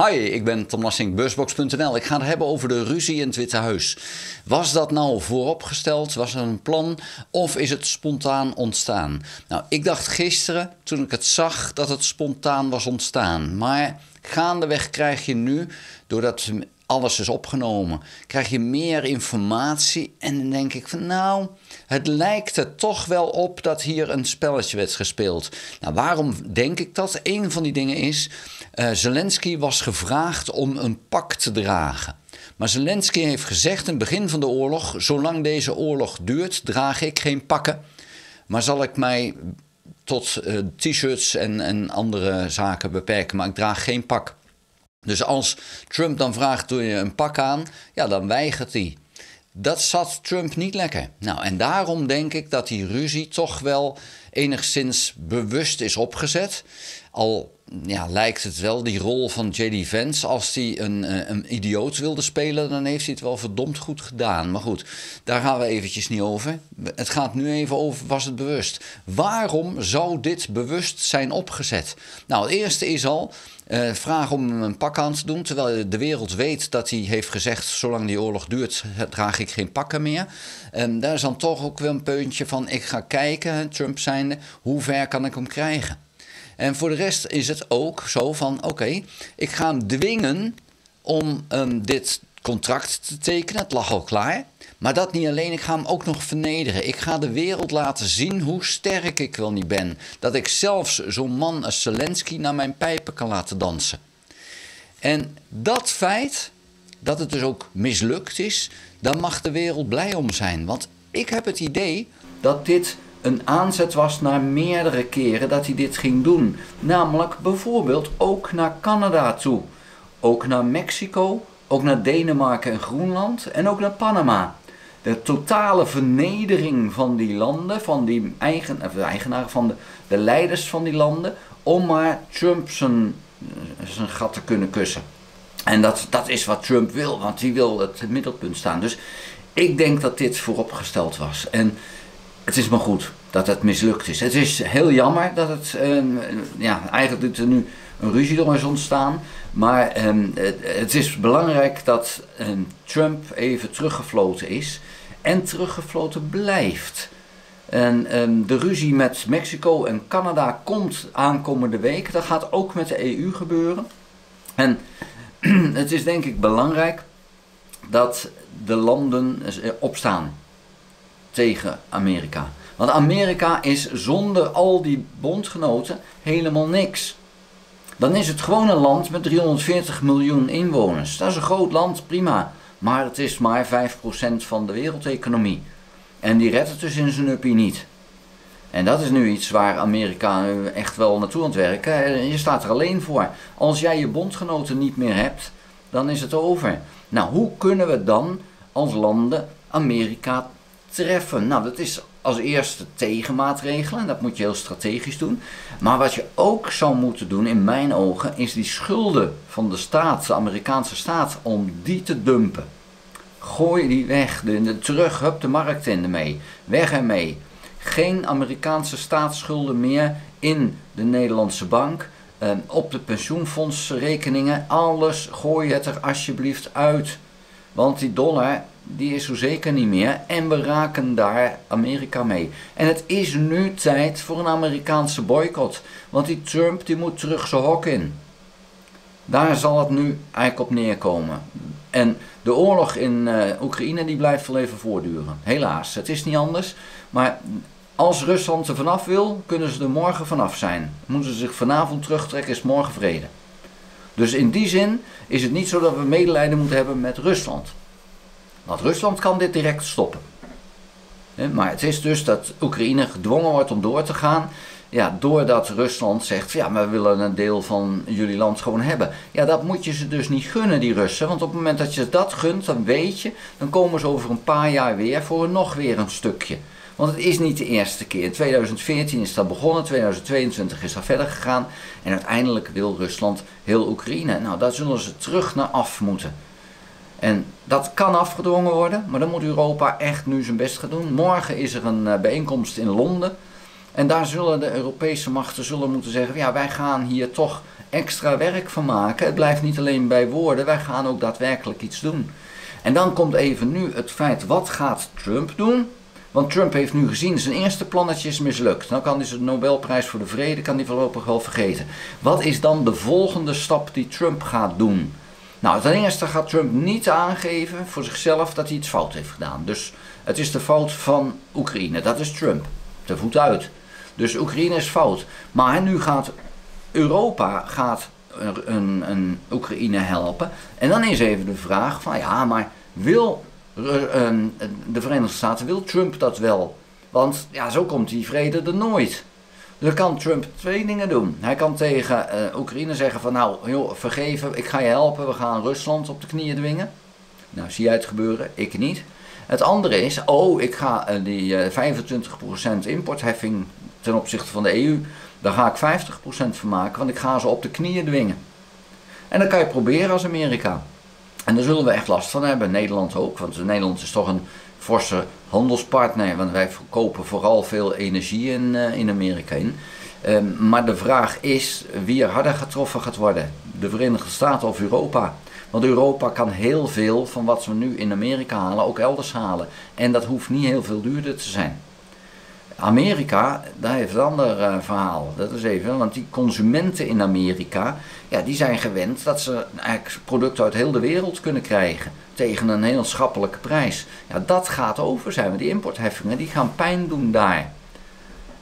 Hi, ik ben Tom Lassing, Beursbox.nl. Ik ga het hebben over de ruzie in het Witte Huis. Was dat nou vooropgesteld? Was er een plan? Of is het spontaan ontstaan? Nou, ik dacht gisteren, toen ik het zag, dat het spontaan was ontstaan. Maar gaandeweg krijg je nu, doordat alles is opgenomen, krijg je meer informatie. En dan denk ik van nou, het lijkt er toch wel op dat hier een spelletje werd gespeeld. Nou, waarom denk ik dat? Een van die dingen is, Zelensky was gevraagd om een pak te dragen. Maar Zelensky heeft gezegd in het begin van de oorlog, zolang deze oorlog duurt, draag ik geen pakken. Maar zal ik mij tot t-shirts en andere zaken beperken, maar ik draag geen pak. Dus als Trump dan vraagt, doe je een pak aan? Ja, dan weigert hij. Dat zat Trump niet lekker. Nou, en daarom denk ik dat die ruzie toch wel enigszins bewust is opgezet. Al lijkt het wel, die rol van J.D. Vance, als hij een idioot wilde spelen, dan heeft hij het wel verdomd goed gedaan. Maar goed, daar gaan we eventjes niet over. Het gaat nu even over, was het bewust? Waarom zou dit bewust zijn opgezet? Nou, het eerste is al, vraag om hem een pak aan te doen, terwijl de wereld weet dat hij heeft gezegd, zolang die oorlog duurt, draag ik geen pakken meer. Daar is dan toch ook weer een puntje van, ik ga kijken, Trump zijnde, hoe ver kan ik hem krijgen? En voor de rest is het ook zo van, oké, ik ga hem dwingen om dit contract te tekenen. Het lag al klaar. Maar dat niet alleen, ik ga hem ook nog vernederen. Ik ga de wereld laten zien hoe sterk ik wel niet ben. Dat ik zelfs zo'n man als Zelensky naar mijn pijpen kan laten dansen. En dat feit, dat het dus ook mislukt is, daar mag de wereld blij om zijn. Want ik heb het idee dat dit een aanzet was naar meerdere keren dat hij dit ging doen. Namelijk bijvoorbeeld ook naar Canada toe. Ook naar Mexico, ook naar Denemarken en Groenland en ook naar Panama. De totale vernedering van die landen, van die eigenaren, van de leiders van die landen, om maar Trump zijn gat te kunnen kussen. En dat is wat Trump wil, want hij wil het middelpunt staan. Dus ik denk dat dit vooropgesteld was. En het is maar goed dat het mislukt is. Het is heel jammer dat het, eigenlijk doet er nu een ruzie door is ontstaan. Maar het is belangrijk dat Trump even teruggefloten is en teruggefloten blijft. En de ruzie met Mexico en Canada komt aankomende week. Dat gaat ook met de EU gebeuren. En het is denk ik belangrijk dat de landen opstaan tegen Amerika. Want Amerika is zonder al die bondgenoten helemaal niks. Dan is het gewoon een land met 340 miljoen inwoners. Dat is een groot land, prima. Maar het is maar 5% van de wereldeconomie. En die redt het dus in zijn uppie niet. En dat is nu iets waar Amerika echt wel naartoe aan het werken. Je staat er alleen voor. Als jij je bondgenoten niet meer hebt, dan is het over. Nou, hoe kunnen we dan als landen Amerika treffen? Nou, dat is als eerste tegenmaatregelen. Dat moet je heel strategisch doen. Maar wat je ook zou moeten doen, in mijn ogen, is die schulden van de staat, de Amerikaanse staat, om die te dumpen. Gooi die weg. Terug, hup de markt in ermee. Weg ermee. Geen Amerikaanse staatsschulden meer in de Nederlandse bank. Op de pensioenfondsrekeningen. Alles, gooi het er alsjeblieft uit. Want die dollar, die is zo zeker niet meer. En we raken daar Amerika mee. En het is nu tijd voor een Amerikaanse boycott. Want die Trump, die moet terug zijn hok in. Daar zal het nu eigenlijk op neerkomen. En de oorlog in Oekraïne, die blijft wel even voortduren. Helaas, het is niet anders. Maar als Rusland er vanaf wil, kunnen ze er morgen vanaf zijn. Moeten ze zich vanavond terugtrekken, is morgen vrede. Dus in die zin is het niet zo dat we medelijden moeten hebben met Rusland. Want Rusland kan dit direct stoppen. Maar het is dus dat Oekraïne gedwongen wordt om door te gaan. Ja, doordat Rusland zegt, ja, maar we willen een deel van jullie land gewoon hebben. Ja, dat moet je ze dus niet gunnen, die Russen. Want op het moment dat je dat gunt, dan weet je, dan komen ze over een paar jaar weer voor nog weer een stukje. Want het is niet de eerste keer. In 2014 is dat begonnen, 2022 is dat verder gegaan. En uiteindelijk wil Rusland heel Oekraïne. Nou, daar zullen ze terug naar af moeten. En dat kan afgedwongen worden, maar dan moet Europa echt nu zijn best gaan doen. Morgen is er een bijeenkomst in Londen. En daar zullen de Europese machten moeten zeggen, ja, wij gaan hier toch extra werk van maken. Het blijft niet alleen bij woorden, wij gaan ook daadwerkelijk iets doen. En dan komt even nu het feit, wat gaat Trump doen? Want Trump heeft nu gezien, zijn eerste plannetje is mislukt. Nou kan hij zijn Nobelprijs voor de Vrede, kan hij voorlopig wel vergeten. Wat is dan de volgende stap die Trump gaat doen? Nou, ten eerste gaat Trump niet aangeven voor zichzelf dat hij iets fout heeft gedaan. Dus het is de fout van Oekraïne, dat is Trump. De voet uit. Dus Oekraïne is fout. Maar nu gaat Europa een Oekraïne helpen. En dan is even de vraag van ja, maar wil de Verenigde Staten, wil Trump dat wel? Want ja, zo komt die vrede er nooit. Dan kan Trump twee dingen doen. Hij kan tegen Oekraïne zeggen van nou, joh, vergeven, ik ga je helpen, we gaan Rusland op de knieën dwingen. Nou, zie jij het gebeuren? Ik niet. Het andere is, ik ga die 25% importheffing ten opzichte van de EU, daar ga ik 50% van maken, want ik ga ze op de knieën dwingen. En dat kan je proberen als Amerika. En daar zullen we echt last van hebben, Nederland ook, want Nederland is toch een forse handelspartner, want wij verkopen vooral veel energie in Amerika in. Maar de vraag is wie er harder getroffen gaat worden, de Verenigde Staten of Europa. Want Europa kan heel veel van wat we nu in Amerika halen ook elders halen. En dat hoeft niet heel veel duurder te zijn. Amerika, daar heeft een ander verhaal. Dat is even, want die consumenten in Amerika, ja, die zijn gewend dat ze eigenlijk producten uit heel de wereld kunnen krijgen. Tegen een heel schappelijke prijs. Ja, dat gaat over zijn. Want die importheffingen, die gaan pijn doen daar.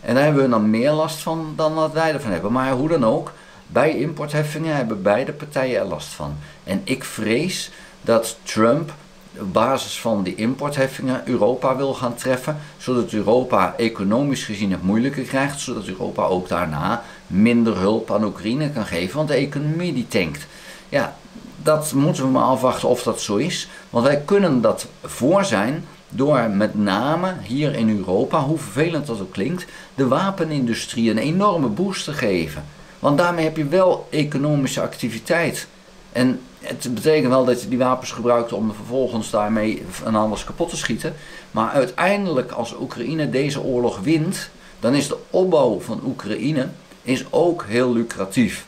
En daar hebben we dan meer last van dan wat wij ervan hebben. Maar hoe dan ook, bij importheffingen hebben beide partijen er last van. En ik vrees dat Trump op basis van die importheffingen Europa wil gaan treffen, zodat Europa economisch gezien het moeilijker krijgt, zodat Europa ook daarna minder hulp aan Oekraïne kan geven, want de economie die tankt. Ja, dat moeten we maar afwachten of dat zo is, want wij kunnen dat voor zijn door met name hier in Europa, hoe vervelend dat ook klinkt, de wapenindustrie een enorme boost te geven. Want daarmee heb je wel economische activiteit. En het betekent wel dat je die wapens gebruikt om vervolgens daarmee van alles kapot te schieten. Maar uiteindelijk als Oekraïne deze oorlog wint, dan is de opbouw van Oekraïne is ook heel lucratief.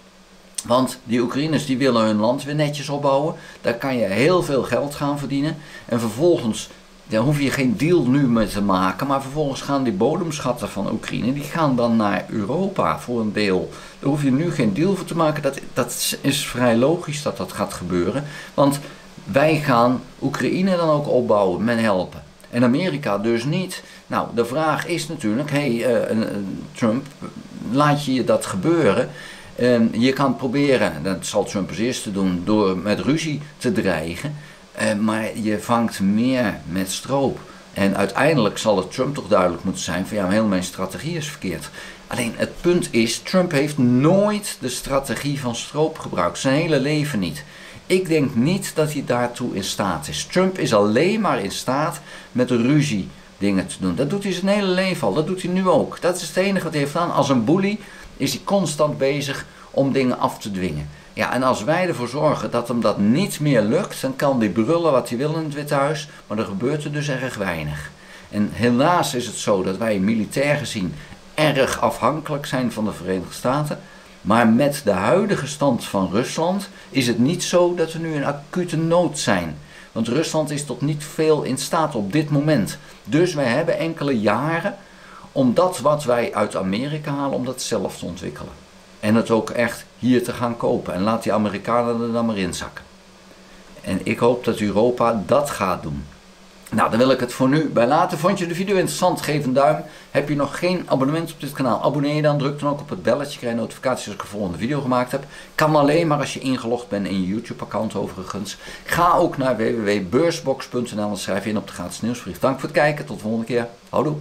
Want die Oekraïners die willen hun land weer netjes opbouwen. Daar kan je heel veel geld gaan verdienen. En vervolgens, daar hoef je geen deal nu mee te maken. Maar vervolgens gaan die bodemschatten van Oekraïne, die gaan dan naar Europa voor een deel. Daar hoef je nu geen deal voor te maken. Dat is vrij logisch dat dat gaat gebeuren. Want wij gaan Oekraïne dan ook opbouwen met helpen. En Amerika dus niet. Nou, de vraag is natuurlijk, Trump, laat je dat gebeuren? Je kan proberen, dat zal Trump als eerste doen, door met ruzie te dreigen. Maar je vangt meer met stroop. En uiteindelijk zal het Trump toch duidelijk moeten zijn van ja, heel mijn strategie is verkeerd. Alleen het punt is, Trump heeft nooit de strategie van stroop gebruikt. Zijn hele leven niet. Ik denk niet dat hij daartoe in staat is. Trump is alleen maar in staat met ruzie dingen te doen. Dat doet hij zijn hele leven al. Dat doet hij nu ook. Dat is het enige wat hij heeft gedaan. Als een bully is hij constant bezig om dingen af te dwingen. Ja, en als wij ervoor zorgen dat hem dat niet meer lukt, dan kan hij brullen wat hij wil in het Witte Huis, maar er gebeurt er dus erg weinig. En helaas is het zo dat wij militair gezien erg afhankelijk zijn van de Verenigde Staten, maar met de huidige stand van Rusland is het niet zo dat we nu in acute nood zijn. Want Rusland is tot niet veel in staat op dit moment. Dus wij hebben enkele jaren om dat wat wij uit Amerika halen, om dat zelf te ontwikkelen. En het ook echt hier te gaan kopen. En laat die Amerikanen er dan maar in zakken. En ik hoop dat Europa dat gaat doen. Nou, dan wil ik het voor nu bij laten. Vond je de video interessant? Geef een duim. Heb je nog geen abonnement op dit kanaal? Abonneer je dan. Druk dan ook op het belletje. Krijg je notificaties als ik een volgende video gemaakt heb. Kan alleen maar als je ingelogd bent in je YouTube account overigens. Ga ook naar www.beursbox.nl en schrijf je in op de gratis nieuwsbrief. Dank voor het kijken. Tot de volgende keer. Houdoe.